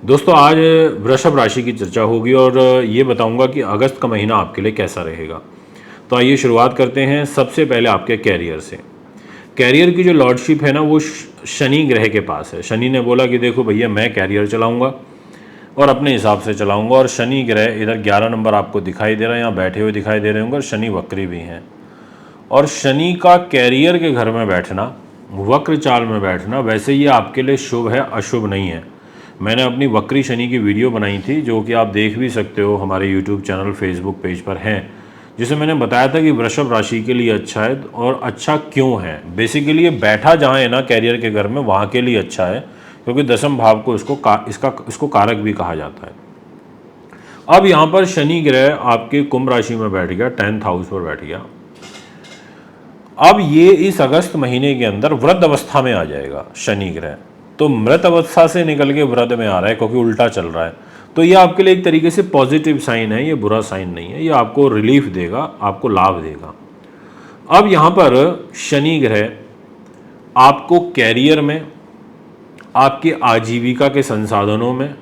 दोस्तों आज वृषभ राशि की चर्चा होगी और ये बताऊंगा कि अगस्त का महीना आपके लिए कैसा रहेगा। तो आइए शुरुआत करते हैं सबसे पहले आपके कैरियर से। कैरियर की जो लॉर्डशिप है ना वो शनि ग्रह के पास है। शनि ने बोला कि देखो भैया मैं कैरियर चलाऊंगा और अपने हिसाब से चलाऊंगा, और शनि ग्रह इधर 11 नंबर आपको दिखाई दे रहा है, यहाँ बैठे हुए दिखाई दे रहे होंगे, और शनि वक्री भी हैं। और शनि का कैरियर के घर में बैठना, वक्र चाल में बैठना, वैसे ये आपके लिए शुभ है, अशुभ नहीं है। मैंने अपनी वक्री शनि की वीडियो बनाई थी जो कि आप देख भी सकते हो, हमारे यूट्यूब चैनल फेसबुक पेज पर हैं, जिसे मैंने बताया था कि वृषभ राशि के लिए अच्छा है। और अच्छा क्यों है? बेसिकली ये बैठा जहाँ है ना कैरियर के घर में, वहाँ के लिए अच्छा है, क्योंकि दसम भाव को इसको कारक भी कहा जाता है। अब यहाँ पर शनि ग्रह आपके कुंभ राशि में बैठ गया, 10th हाउस पर बैठ गया। अब ये इस अगस्त महीने के अंदर वृद्ध अवस्था में आ जाएगा शनि ग्रह। तो मृत अवस्था से निकल के वृद्ध में आ रहा है, क्योंकि उल्टा चल रहा है। तो ये आपके लिए एक तरीके से पॉजिटिव साइन है, ये बुरा साइन नहीं है, ये आपको रिलीफ देगा, आपको लाभ देगा। अब यहाँ पर शनि ग्रह आपको कैरियर में, आपके आजीविका के संसाधनों में,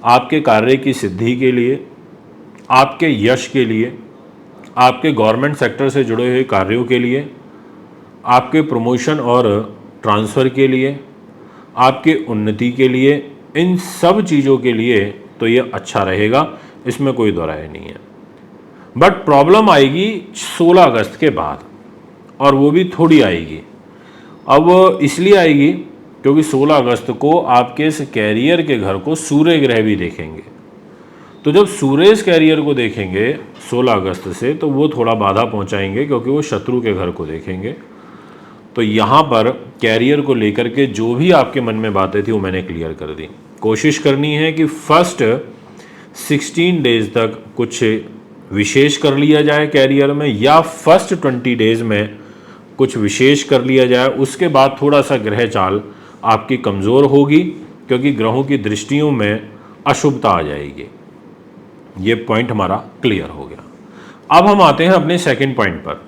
आपके कार्य की सिद्धि के लिए, आपके यश के लिए, आपके गवर्नमेंट सेक्टर से जुड़े हुए कार्यों के लिए, आपके प्रमोशन और ट्रांसफ़र के लिए, आपके उन्नति के लिए, इन सब चीज़ों के लिए तो ये अच्छा रहेगा, इसमें कोई दो राय नहीं है। बट प्रॉब्लम आएगी 16 अगस्त के बाद, और वो भी थोड़ी आएगी। अब इसलिए आएगी क्योंकि 16 अगस्त को आपके इस कैरियर के घर को सूर्य ग्रह भी देखेंगे। तो जब सूर्य इस कैरियर को देखेंगे 16 अगस्त से, तो वो थोड़ा बाधा पहुंचाएंगे, क्योंकि वो शत्रु के घर को देखेंगे। तो यहाँ पर कैरियर को लेकर के जो भी आपके मन में बातें थी वो मैंने क्लियर कर दी। कोशिश करनी है कि फर्स्ट 16 डेज तक कुछ विशेष कर लिया जाए कैरियर में, या फर्स्ट 20 डेज में कुछ विशेष कर लिया जाए। उसके बाद थोड़ा सा ग्रह चाल आपकी कमज़ोर होगी, क्योंकि ग्रहों की दृष्टियों में अशुभता आ जाएगी। ये पॉइंट हमारा क्लियर हो गया। अब हम आते हैं अपने सेकंड पॉइंट पर,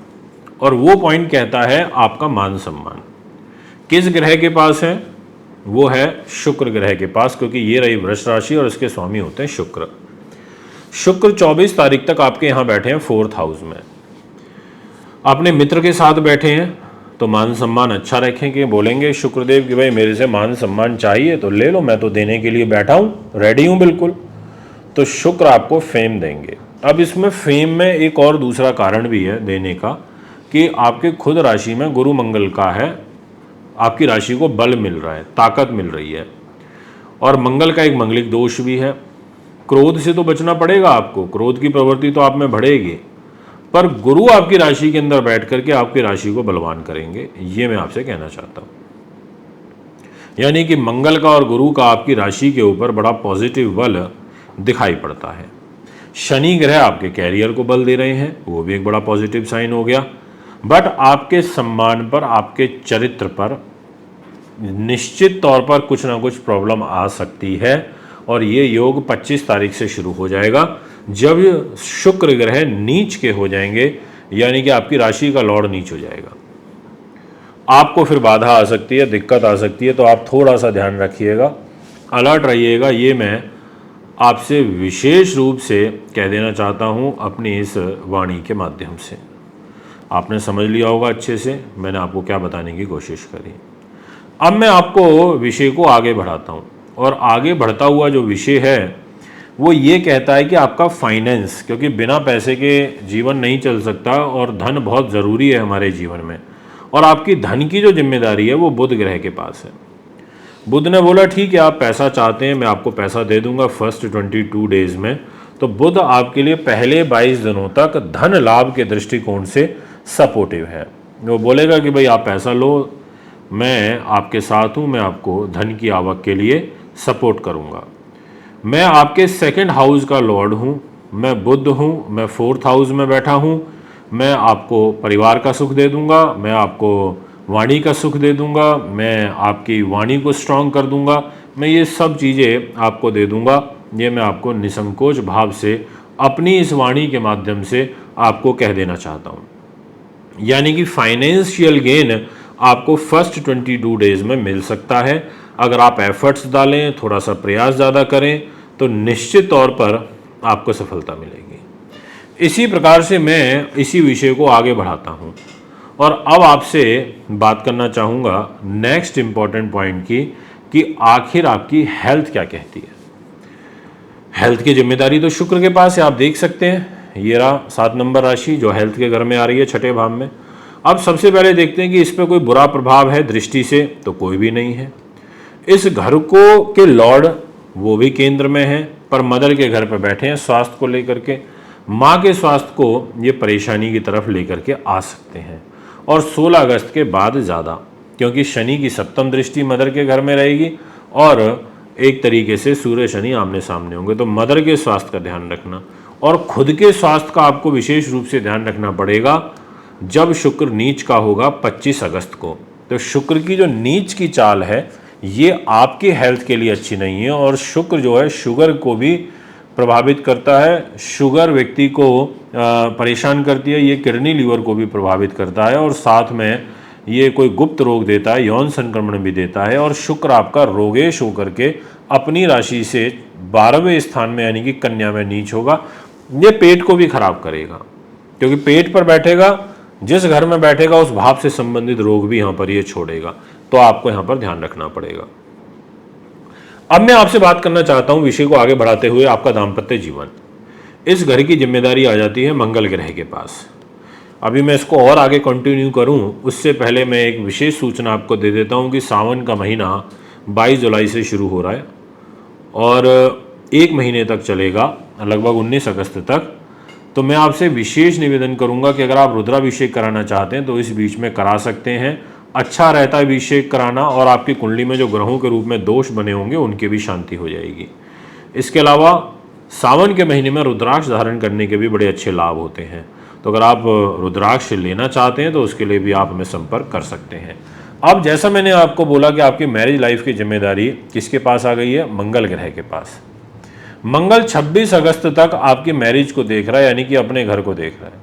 और वो पॉइंट कहता है आपका मान सम्मान किस ग्रह के पास है? वो है शुक्र ग्रह के पास, क्योंकि ये रही वृष राशि और इसके स्वामी होते हैं शुक्र। शुक्र 24 तारीख तक आपके यहाँ बैठे हैं 4th हाउस में, अपने मित्र के साथ बैठे हैं। तो मान सम्मान अच्छा रखेंगे, बोलेंगे शुक्रदेव कि भाई मेरे से मान सम्मान चाहिए तो ले लो, मैं तो देने के लिए बैठा हूँ, रेडी हूँ बिल्कुल। तो शुक्र आपको फेम देंगे। अब इसमें फेम में एक और दूसरा कारण भी है देने का, कि आपके खुद राशि में गुरु मंगल का है, आपकी राशि को बल मिल रहा है, ताकत मिल रही है, और मंगल का एक मंगलिक दोष भी है। क्रोध से तो बचना पड़ेगा आपको, क्रोध की प्रवृत्ति तो आप में बढ़ेगी, पर गुरु आपकी राशि के अंदर बैठ करके आपकी राशि को बलवान करेंगे, ये मैं आपसे कहना चाहता हूँ। यानी कि मंगल का और गुरु का आपकी राशि के ऊपर बड़ा पॉजिटिव बल दिखाई पड़ता है। शनि ग्रह आपके कैरियर को बल दे रहे हैं, वो भी एक बड़ा पॉजिटिव साइन हो गया। बट आपके सम्मान पर, आपके चरित्र पर निश्चित तौर पर कुछ ना कुछ प्रॉब्लम आ सकती है, और ये योग 25 तारीख से शुरू हो जाएगा, जब शुक्र ग्रह नीच के हो जाएंगे, यानी कि आपकी राशि का लॉर्ड नीच हो जाएगा। आपको फिर बाधा आ सकती है, दिक्कत आ सकती है, तो आप थोड़ा सा ध्यान रखिएगा, अलर्ट रहिएगा। ये मैं आपसे विशेष रूप से कह देना चाहता हूँ अपनी इस वाणी के माध्यम से। आपने समझ लिया होगा अच्छे से मैंने आपको क्या बताने की कोशिश करी। अब मैं आपको विषय को आगे बढ़ाता हूँ, और आगे बढ़ता हुआ जो विषय है वो ये कहता है कि आपका फाइनेंस, क्योंकि बिना पैसे के जीवन नहीं चल सकता, और धन बहुत ज़रूरी है हमारे जीवन में, और आपकी धन की जो जिम्मेदारी है वो बुध ग्रह के पास है। बुध ने बोला ठीक है, आप पैसा चाहते हैं, मैं आपको पैसा दे दूंगा फर्स्ट 22 डेज में। तो बुध आपके लिए पहले 22 दिनों तक धन लाभ के दृष्टिकोण से सपोर्टिव है। वो बोलेगा कि भाई आप पैसा लो, मैं आपके साथ हूँ, मैं आपको धन की आवक के लिए सपोर्ट करूँगा। मैं आपके सेकंड हाउस का लॉर्ड हूँ, मैं बुध हूँ, मैं 4th हाउस में बैठा हूँ, मैं आपको परिवार का सुख दे दूँगा, मैं आपको वाणी का सुख दे दूँगा, मैं आपकी वाणी को स्ट्रॉन्ग कर दूँगा, मैं ये सब चीज़ें आपको दे दूँगा। ये मैं आपको निसंकोच भाव से अपनी इस वाणी के माध्यम से आपको कह देना चाहता हूँ। यानी कि फाइनेंशियल गेन आपको फर्स्ट 22 डेज में मिल सकता है। अगर आप एफर्ट्स डालें, थोड़ा सा प्रयास ज़्यादा करें, तो निश्चित तौर पर आपको सफलता मिलेगी। इसी प्रकार से मैं इसी विषय को आगे बढ़ाता हूँ और अब आपसे बात करना चाहूँगा नेक्स्ट इम्पॉर्टेंट पॉइंट की कि आखिर आपकी हेल्थ क्या कहती है। हेल्थ की जिम्मेदारी तो शुक्र के पास है, आप देख सकते हैं ये रहा 7 नंबर राशि जो हेल्थ के घर में आ रही है, छठे भाव में। अब सबसे पहले देखते हैं कि इस पर कोई बुरा प्रभाव है दृष्टि से, तो कोई भी नहीं है। इस घर को के लॉर्ड वो भी केंद्र में है, पर मदर के घर पर बैठे हैं स्वास्थ्य को लेकर के। माँ के स्वास्थ्य को ये परेशानी की तरफ लेकर के आ सकते हैं और 16 अगस्त के बाद ज़्यादा, क्योंकि शनि की सप्तम दृष्टि मदर के घर में रहेगी और एक तरीके से सूर्य शनि आमने सामने होंगे। तो मदर के स्वास्थ्य का ध्यान रखना और खुद के स्वास्थ्य का आपको विशेष रूप से ध्यान रखना पड़ेगा जब शुक्र नीच का होगा 25 अगस्त को। तो शुक्र की जो नीच की चाल है ये आपकी हेल्थ के लिए अच्छी नहीं है और शुक्र जो है शुगर को भी प्रभावित करता है। शुगर व्यक्ति को परेशान करती है, ये किडनी लीवर को भी प्रभावित करता है और साथ में ये कोई गुप्त रोग देता है, यौन संक्रमण भी देता है। और शुक्र आपका रोगेश होकर के अपनी राशि से 12वें स्थान में यानी कि कन्या में नीच होगा। ये पेट को भी खराब करेगा, क्योंकि पेट पर बैठेगा, जिस घर में बैठेगा उस भाव से संबंधित रोग भी यहाँ पर ये छोड़ेगा। तो आपको यहाँ पर ध्यान रखना पड़ेगा। अब मैं आपसे बात करना चाहता हूँ विषय को आगे बढ़ाते हुए आपका दाम्पत्य जीवन। इस घर की जिम्मेदारी आ जाती है मंगल ग्रह के पास। अभी मैं इसको और आगे कंटिन्यू करूं उससे पहले मैं एक विशेष सूचना आपको दे देता हूं कि सावन का महीना 22 जुलाई से शुरू हो रहा है और 1 महीने तक चलेगा, लगभग 19 अगस्त तक। तो मैं आपसे विशेष निवेदन करूंगा कि अगर आप रुद्राभिषेक कराना चाहते हैं तो इस बीच में करा सकते हैं। अच्छा रहता है अभिषेक कराना और आपकी कुंडली में जो ग्रहों के रूप में दोष बने होंगे उनकी भी शांति हो जाएगी। इसके अलावा सावन के महीने में रुद्राक्ष धारण करने के भी बड़े अच्छे लाभ होते हैं। तो अगर आप रुद्राक्ष लेना चाहते हैं तो उसके लिए भी आप हमें संपर्क कर सकते हैं। अब जैसा मैंने आपको बोला कि आपकी मैरिज लाइफ की जिम्मेदारी किसके पास आ गई है, मंगल ग्रह के पास। मंगल 26 अगस्त तक आपकी मैरिज को देख रहा है, यानी कि अपने घर को देख रहा है,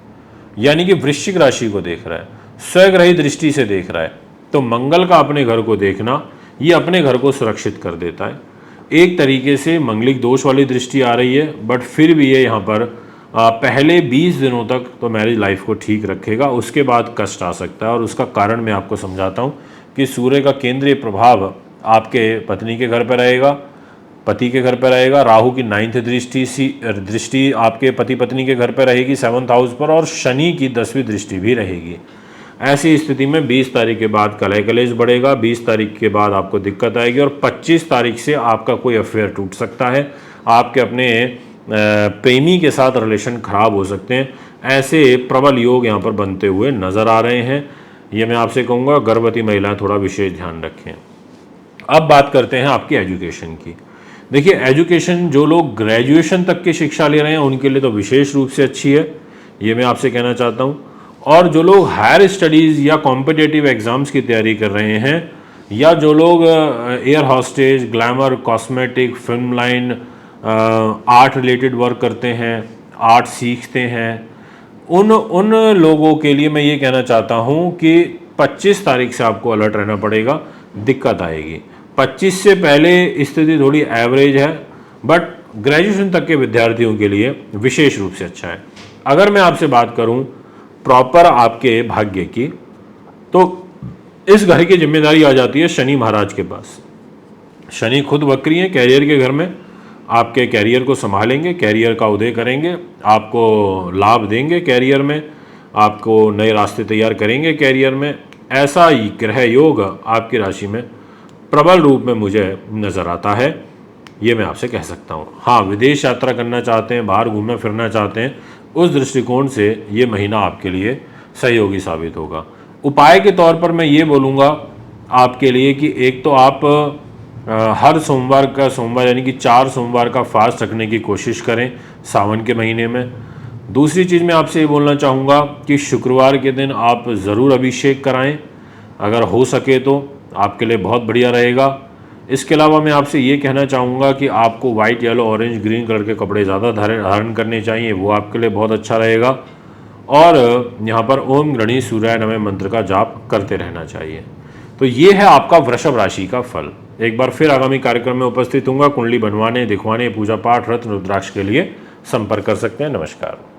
यानी कि वृश्चिक राशि को देख रहा है, स्वग्रही दृष्टि से देख रहा है। तो मंगल का अपने घर को देखना ये अपने घर को सुरक्षित कर देता है। एक तरीके से मंगलिक दोष वाली दृष्टि आ रही है, बट फिर भी ये यहाँ पर पहले 20 दिनों तक तो मैरिज लाइफ को ठीक रखेगा, उसके बाद कष्ट आ सकता है। और उसका कारण मैं आपको समझाता हूँ कि सूर्य का केंद्रीय प्रभाव आपके पत्नी के घर पर रहेगा, पति के घर पर रहेगा। राहु की 9th दृष्टि आपके पति पत्नी के घर पर रहेगी 7th हाउस पर, और शनि की 10वीं दृष्टि भी रहेगी। ऐसी स्थिति में 20 तारीख के बाद कलह कलेश बढ़ेगा, 20 तारीख के बाद आपको दिक्कत आएगी और 25 तारीख से आपका कोई अफेयर टूट सकता है। आपके अपने प्रेमी के साथ रिलेशन खराब हो सकते हैं। ऐसे प्रबल योग यहाँ पर बनते हुए नज़र आ रहे हैं। ये मैं आपसे कहूँगा गर्भवती महिलाएं थोड़ा विशेष ध्यान रखें। अब बात करते हैं आपकी एजुकेशन की। देखिए, एजुकेशन जो लोग ग्रेजुएशन तक की शिक्षा ले रहे हैं उनके लिए तो विशेष रूप से अच्छी है, ये मैं आपसे कहना चाहता हूँ। और जो लोग हायर स्टडीज़ या कॉम्पिटिटिव एग्ज़ाम्स की तैयारी कर रहे हैं, या जो लोग air hostess, glamour, cosmetic, film line, art related work करते हैं, आर्ट सीखते हैं, उन लोगों के लिए मैं ये कहना चाहता हूँ कि 25 तारीख से आपको अलर्ट रहना पड़ेगा, दिक्कत आएगी। 25 से पहले स्थिति थोड़ी एवरेज है, बट ग्रेजुएशन तक के विद्यार्थियों के लिए विशेष रूप से अच्छा है। अगर मैं आपसे बात करूँ प्रॉपर आपके भाग्य की, तो इस घर की जिम्मेदारी आ जाती है शनि महाराज के पास। शनि खुद वक्री हैं कैरियर के घर में, आपके कैरियर को संभालेंगे, कैरियर का उदय करेंगे, आपको लाभ देंगे कैरियर में, आपको नए रास्ते तैयार करेंगे कैरियर में। ऐसा ही ग्रह योग आपकी राशि में प्रबल रूप में मुझे नज़र आता है, ये मैं आपसे कह सकता हूँ। हाँ, विदेश यात्रा करना चाहते हैं, बाहर घूमना फिरना चाहते हैं, उस दृष्टिकोण से ये महीना आपके लिए सहयोगी साबित होगा। उपाय के तौर पर मैं ये बोलूँगा आपके लिए कि एक तो आप हर सोमवार यानी कि 4 सोमवार का फास्ट रखने की कोशिश करें सावन के महीने में। दूसरी चीज़ मैं आपसे ये बोलना चाहूँगा कि शुक्रवार के दिन आप ज़रूर अभिषेक कराएं, अगर हो सके तो आपके लिए बहुत बढ़िया रहेगा। इसके अलावा मैं आपसे ये कहना चाहूँगा कि आपको white, yellow, orange, green colour के कपड़े ज़्यादा धारण करने चाहिए, वो आपके लिए बहुत अच्छा रहेगा। और यहाँ पर ओम गणेश सूर्याय नमः मंत्र का जाप करते रहना चाहिए। तो ये है आपका वृषभ राशि का फल। एक बार फिर आगामी कार्यक्रम में उपस्थित होऊंगा। कुंडली बनवाने, दिखवाने, पूजा पाठ, रत्न रुद्राक्ष के लिए संपर्क कर सकते हैं। नमस्कार।